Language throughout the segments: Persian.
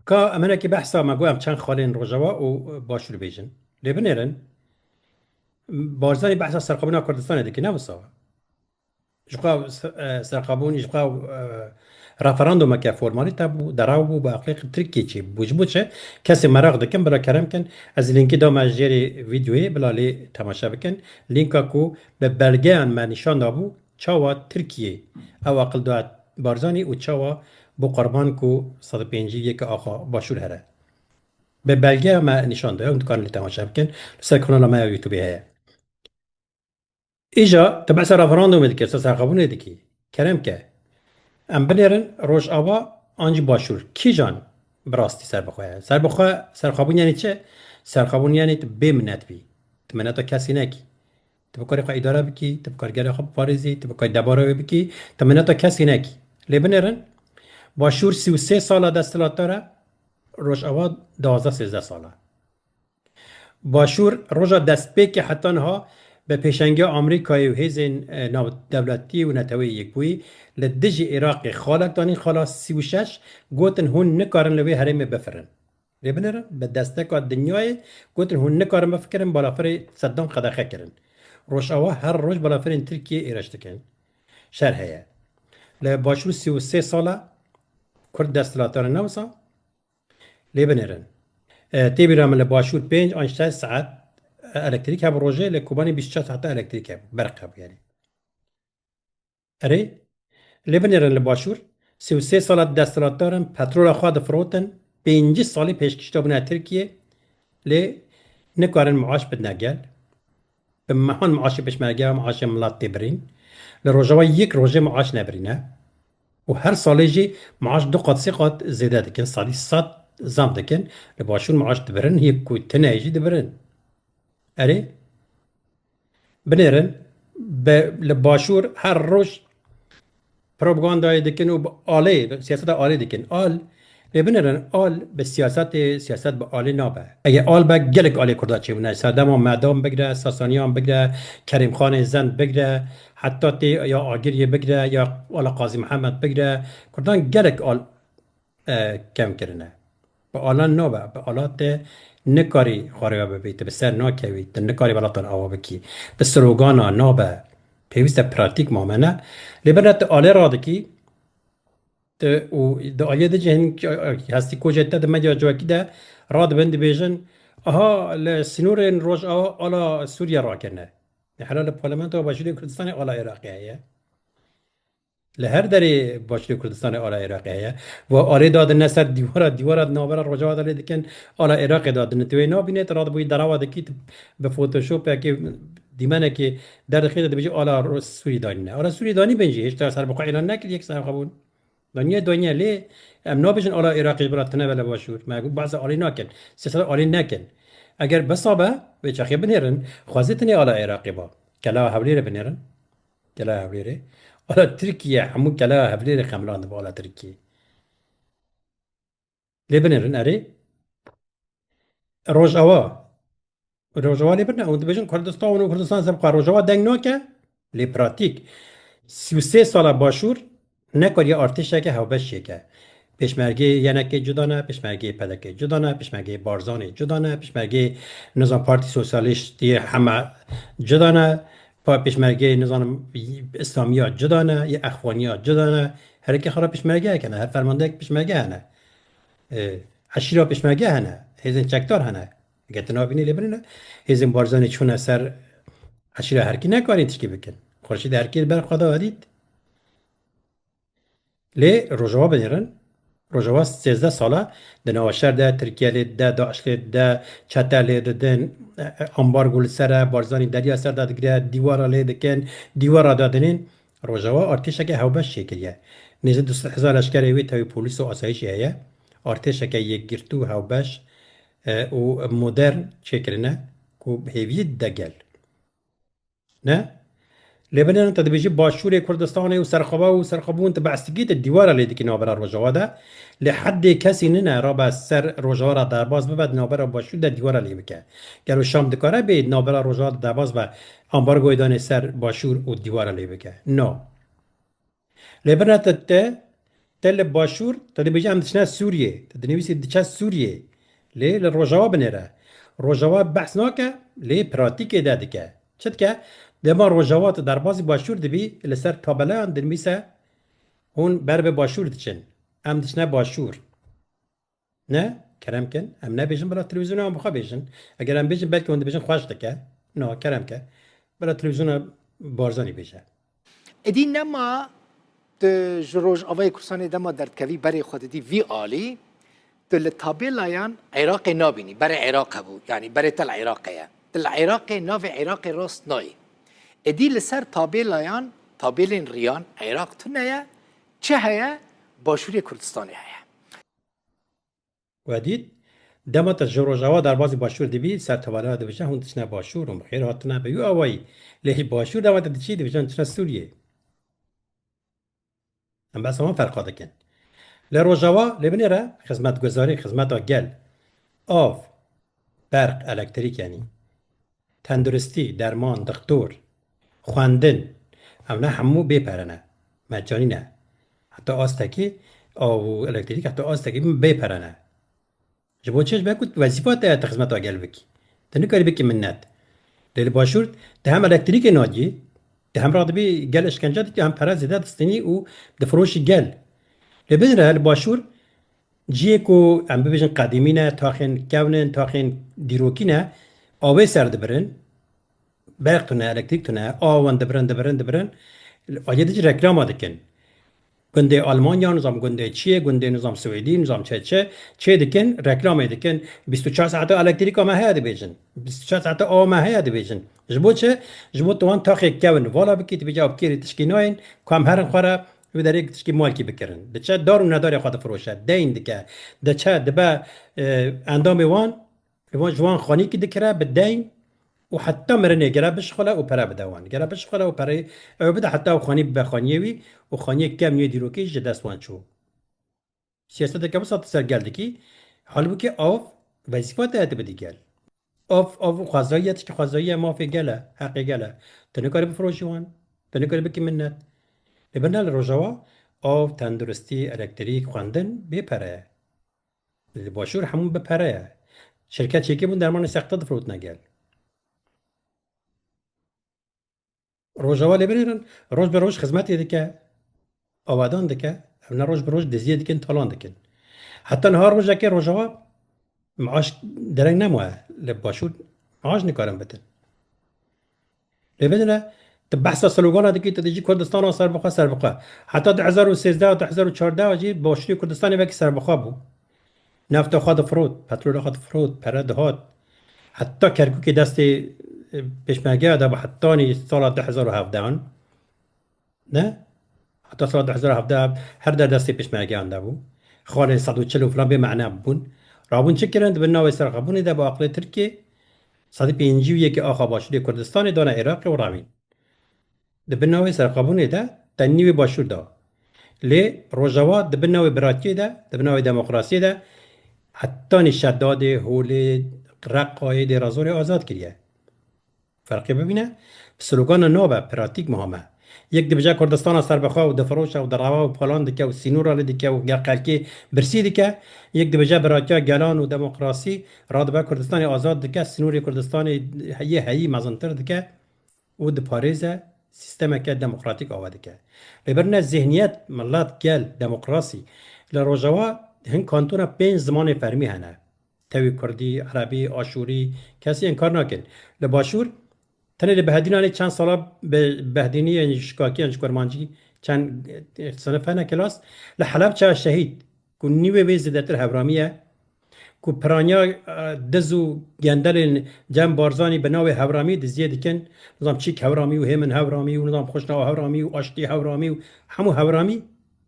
که امنه که بحثا ما گویم چند خالین روجوا و باشور بیجن لبنرن بارزانی بحثا سرقابون کردستان دیگه نبسا جقا سرقابون جقا رفراندوم که فرمالی تابو دراو بو با اقلیق ترکی چی بوجبو چه کسی مراغ دکن برای کرم کن از لینکی دا مجری ویدیوی بلالی تماشا بکن لینکا کو به بلگه ان من نشان دابو چاوا ترکیه او اقل دا بارزانی و چاوا بو قربان کو 105 یک آقا باشور هره به بلگه ما نشان داده اون دکان اللي تماشا بکن سر کانال ما یوتیوبی هست ایجا تبع سر رفراندوم دکی سر قبول دکی کرم که ام بنرن روش آوا آنجی باشور کی جان براستی سر بخواه سر قبول یعنی چه سر قبول یعنی تو بمنت بی تو منت کسی نکی تو بکاری خواه اداره بکی تو بکارگر خواه پارزی تو بکاری دباره بکی تو منت کسی نکی لی بنرن باشور 33 ساله دستلات داره روش آوا 12 13 ساله باشور روژا دست به که حتی ها به پیشنگی آمریکایی و هیزن ناو دولتی و نتوی یک بوی لدج عراق خالق دانی خالا 36 گوتن هون نکارن لوی حرم بفرن ببینر به دسته که دنیای گوتن هون نکارن بفکرن بالافر صدام خداخه کرن روش آوا هر روز بالافر ترکیه ایرشت کن شرح هیا لباشور 33 ساله کرد دستلاتان نوسا لیبنرن تیبی رام لباشور 5 آنشتای ساعت الکتریک هم روزه لکوبانی 24 ساعت الکتریک هم برق هم یعنی اره لبنان لباشور 33 سال دستلات دارن پترول خود فروتن 5 سالی پیشکش بنا ترکیه لی نکارن معاش بد نگل به مهان معاش پشمرگه و معاش ملت تبرین لروجوا یک روزه معاش نبرینه و هر سالی جی معاش دو قط سه قط زیاده دکن سالی 100 زام دکن لباشور معاش دبرن هی کو تنهیجی دبرن اره بنرن به لباشور هر روز پروپاگاندای دکن و آله سیاست آله دکن آل ببینن آل به سیاست به آله نابه اگه آل به گلک آله کرده چه بونه صدام و مدام بگیره ساسانیان بگیره کریم خان زند بگیره حتی تی یا آگریه بگیره یا آل قاضی محمد بگیره کردن گلک آل کم کرنه به آلان نابه به آلات نکاری خاربه ببیت به سر ناکوید نکاری بلاتان آوا بکی به سروگانا نابه پیوست پراتیک مامنه لبنت آله را دکی و د آلیه ده جهن هستی کوجه ده مدیا جواکی ده راد بند بیجن آها لسنور روش آلا سوریا را کنه حالا لپارلمنت و باشوری کردستان آلا عراقیه لهر دری باشوری کردستان آلا عراقیه و آله داد نسر دیوارات نابر رجوع داده دکن آلا عراق داد نتوی نابینه راد بوی دراوا دکیت به فوتوشوپ که دیمنه که در خیلی ده بیجی آلا سوری دانی نه آلا سوری دانی بنجی هیچ سر بخواه ایران نکرد یک سر قبول دنیا لی ام نابجن آلا عراقی برات تنه ولا باشور ما يقول بعض آلی ناکن سیاست آلی نکن اگر بسابه به چخی بنیرن خوازتنی آلا عراقی با کلا حولیره بنیرن کلا حولیره آلا ترکیه همو کلا حولیره خملان با آلا ترکیه لی بنیرن اری روجاوا روجاوا لی برنه اون بجن کردستان و کردستان سب روجاوا دنگ ناکه لی پراتیک 33 سال باشور نکار یه ارتشه که هوبش که پیشمرگی ینکی جدا نه پیشمرگی پدکی جدا نه پیشمرگی بارزانی جدا نه پیشمرگی نظام پارتی سوسیالیستی همه جدا نه پیشمرگی نظام اسلامی ها جدا نه یه اخوانی ها جدا نه هر کی خراب پیشمرگی کنه هر فرمانده یک پیشمرگی هنه عشیره پیشمرگی هنه هیزن چکدار هنه اگه تنابینی لبنه هیزن بارزانی چون سر عشیره هر کی نکاری تشکی بکن خورشید هر کی بر خدا ودید لی روجوا بنیرن روجوا 13 ساله ده نوشر ده ترکیه لی ده داعش لی ده چته لی ده دن امبارگو سره بارزانی دریا سر ده دگره دیوارا لی دکن دیوارا دادنین روجوا ارتشه که هوبش شکلیه نیزه 200,000 لشکر اوی تاوی پولیس و آسایشی هیه ارتشه که یک گرتو هوبش و مدرن شکرنه که هیوید دگل نه لبنان تدبیجی باشور کردستان و سرخابون تبعستگیت الديوار اللي ديك نابرا رجواده لحد کسی نه را به سر رجوارا در باز ببد نابرا باشور در دیوار اللي بکه گرو شام دکاره بید نابرا رجوارا در باز به امبارگوی دان سر باشور و دیوار اللي بکه نو لبنان تته تل باشور تدي بيجي عم تشنا سوريا تدي نفسي دشا سوريا ليه للرجوا بنرا رجوا بحث ناكا ليه براتيكي دادكا شتكا دما رجوات دربازي باشور دبي لسر تابلا عند الميسا هون برب باشور دچن ام دشنا باشور نه کرم کن ام نه بیشن برای تلویزیون هم بخواه بیشن اگر ام بیشن بلکه اون بیشن خواهش دکه نه کرم که برای تلویزیون بارزانی بیشه ادی نما جروج اوای کورسانی دما دردکوی برای خود دی وی عالی تل تابلایان عراق نابینی برای عراق بود یعنی برای تل عراقیه تل عراق ناو عراق راست نای ادی لسر تابلایان تابلین ریان عراق تنیه چه هیا باشوری کردستانی هیا و دید دما تجربه در بازی باشور دبی سر توالا دبیشن هون تشنا باشور و خیر هاتنا به یو اوای له باشور دما تدچی دبیشن تشنا سوریه ام بس هم فرق دکن لروجاوا لبنره خدمت گزاری خدمت گل آف برق الکتریک یعنی تندرستی درمان دکتر خواندن اونا همو بپرنه مجانی نه حتی آستکی او الکتریک حتی آستکی بپرنه جبو چش بکود وظیفات ده خدمت آگل بکی تنو کاری بکی منت لیل باشور ده هم الکتریک ناجی ده هم رادبی گل اشکنجه ده هم پرز ده دستنی و دفروش گل لبین رهل باشور جیه کو ام ببیشن قدیمی نه تاخین کونن تاخین دیروکی نه آوه سر دبرن برق تونه الکتریک تونه آوان دبرن آیه دیجی رکلام آدکن گنده آلمانیا نظام گنده چیه گنده نظام سوئدی نظام چه دکن رکلام دکن 24 ساعت الکتریک ما هيا دبیجن 24 ساعت ما هيا دبیجن جبو چه جبو توان تاخی کون والا بکیت بجا بکیری تشکیناین کام هرن خورا و در یک تشکی مالکی بکرن دچه دارو نداری خود فروشه دین دکه دچه دبا اندام وان جوان خانی کی دکره بدین و حتی مرنه گره بشخله و پره بدوان گره بشخله و پره او بده حتی و خانی بخانیوی و خانی کم یه دیروکی جدستوان چو سیاست که بسات سرگل دکی حال بو که آف وظیفات هات بدی گل آف خوازاییت که خوازایی ما فی گله حقی گله تنه کاری بفروشوان تنه کاری بکی منت لبنان روجوا آف تندرستی الکتریک خواندن بپره باشور همون بپره شرکت چیکی بون درمان سخت فروت نگل روجوا لبنان روز به روز خدمتی دکه آوادان دکه اونا روز به روز دزیه دکن تالان دکن حتی نهار روزه که روجوا معاش درنگ نموه لباشور معاش نکارم بتن لبنان تبحث سلوگان دکی تدیجی کردستان سر بخوا حتی 2013 و 2014 وجی باشوری کردستان وکی سر بخوا بو نفت خود فرود پترول خود فرود پرد هات حتی کرکوک دست پیشمرگه ده با حتی سال 2017 نه حتی سال 2017 هر در دست پیشمرگه آنده بو خال 140 فلان به معنا بون رابون چه کرند به ناوی سرقبون ده با عقل ترکیه 151 آخا باشوری کردستان دانه عراق و راوین ده به ناوی سرقبون ده تنیوی باشور ده لی روجوا ده به ناوی براتی ده به ناوی دموکراسی ده حتی شداد هول رقای ده رازور آزاد کریه فرقی ببینه سلوگان نوبه پراتیک مهمه یک دبجا کردستان سر بخوا و دفروش و دروا و پالان دکه و سینور آل دکه و گرقلکی برسی دکه یک دبجا براتیا گلان و دموکراسی رادبه کردستان آزاد دکه سینور کردستان هایی مزنتر دکه و دپاریزه سیستم که دموکراتیک آواده که لبرنه ذهنیت ملت گل دموکراسی لروجوا هن کانتونا 5 زمان فرمی هنه توی کردی عربی آشوری کسی انکار نکن لباشور تنه لبهدینانی چند سالا بهدینی یعنی شکاکی یعنی شکرمانجی چند سنه فنه کلاس لحلب چه شهید که نیوه وی زدتر هورامیه که پرانیا دزو گندل جمع بارزانی به ناو هورامی دزیه دکن نظام چیک هورامی و همن هورامی و نظام خوشنا هورامی و آشتی هورامی و همو هورامی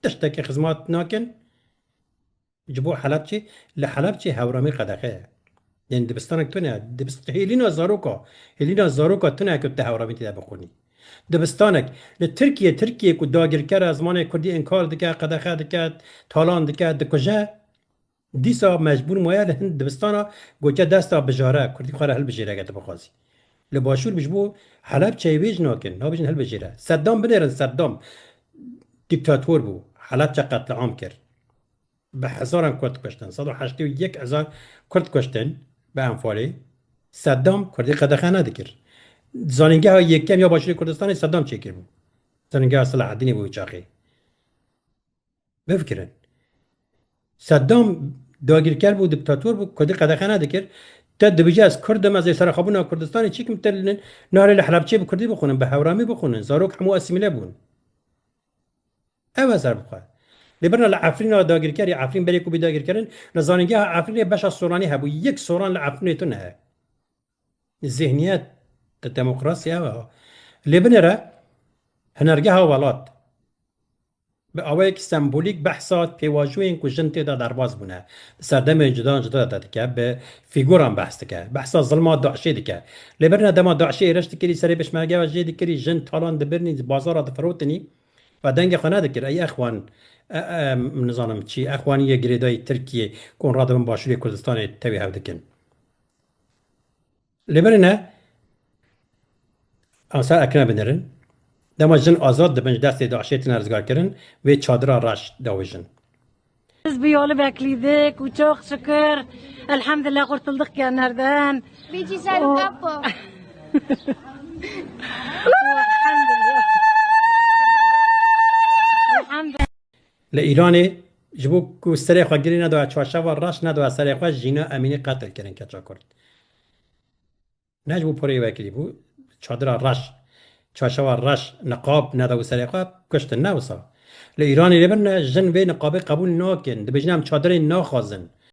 دشته که خدمات ناکن جبو حلب چی لحلب چی هورامی قدقه یعنی دبستانک تو نه دبست هلینا زاروکا تو نه که تهورامی تیده بخونی دبستانک ترکیه که داگیرکر از زمان کردی انکار دکه قدقه دکه تالان دکه دکجه دیسا مجبور مایه لهند دبستانا گوچه دستا بجاره کردی خواه هل بجیره گته بخوازی لباشور بجبو حلب چه ویج ناکن نا بجن هل بجیره صدام بنیرن صدام دیکتاتور بو حالات چه قتل عام کرد به هزاران کرد کشتن 181,000 کرد کشتن به انفالی صدام کردی قدخه ندکر زانینگه ها یکم یا باشوری کردستان صدام چه کرد بود زانینگه ها صلاح الدینی بود چاقی بفکرن صدام داگیرکر بود دیکتاتور بود کردی قدخه ندکر تا دبیجه از کردم از سر خابون کردستان چی کم تل نهار لحلبچه بکردی بخونن به هورامی بخونن زاروک همو اسیمیله بون او سر بخواه لبرنا لعفرین داگیرکری عفرین بری کو داگیر کردن نزانینگه عفرین بش سورانی هبو یک سوران لعفرین تو نه ذهنیت دموکراسی ها لبنرا هنرگه ها ولات به اوایک سمبولیک بحثات پیواجوین کو جنتی دا درباز بونه سردم جدا داد که به فیگوران بحث که بحثا ظلمات داعشی دیگه لبرنا دما داعشی رشت کری سری بشمرگه و جدی کری جن تالان دبرنی بازار دفروتنی و دنگ خانه دکر ای اخوان نظام چی اخوانی گریدای ترکیه کون را دم باشوری کردستان توی هاو دکن لبرنا آثار اکنه بنرن دما جن آزاد دبنج دست داعشی تنرزگار کرن و چادر راش داوجن بيولي باكليدك وشوخ شكر الحمد لله قلت لك يا نردان بيجي سالو كابو الحمد لله لإيراني جبو کو سری خوا گیری ندوه چواشا و راش ندوه سری خوا جینا امینی قتل کرن که چا کرد نه جبو پوری وکیلی بو چادر راش چواشا و راش نقاب ندوه سری خوا کشتن نوسا لإيراني لبرن جن و نقابه قبول ناکن دبجنم چادر ناخوازن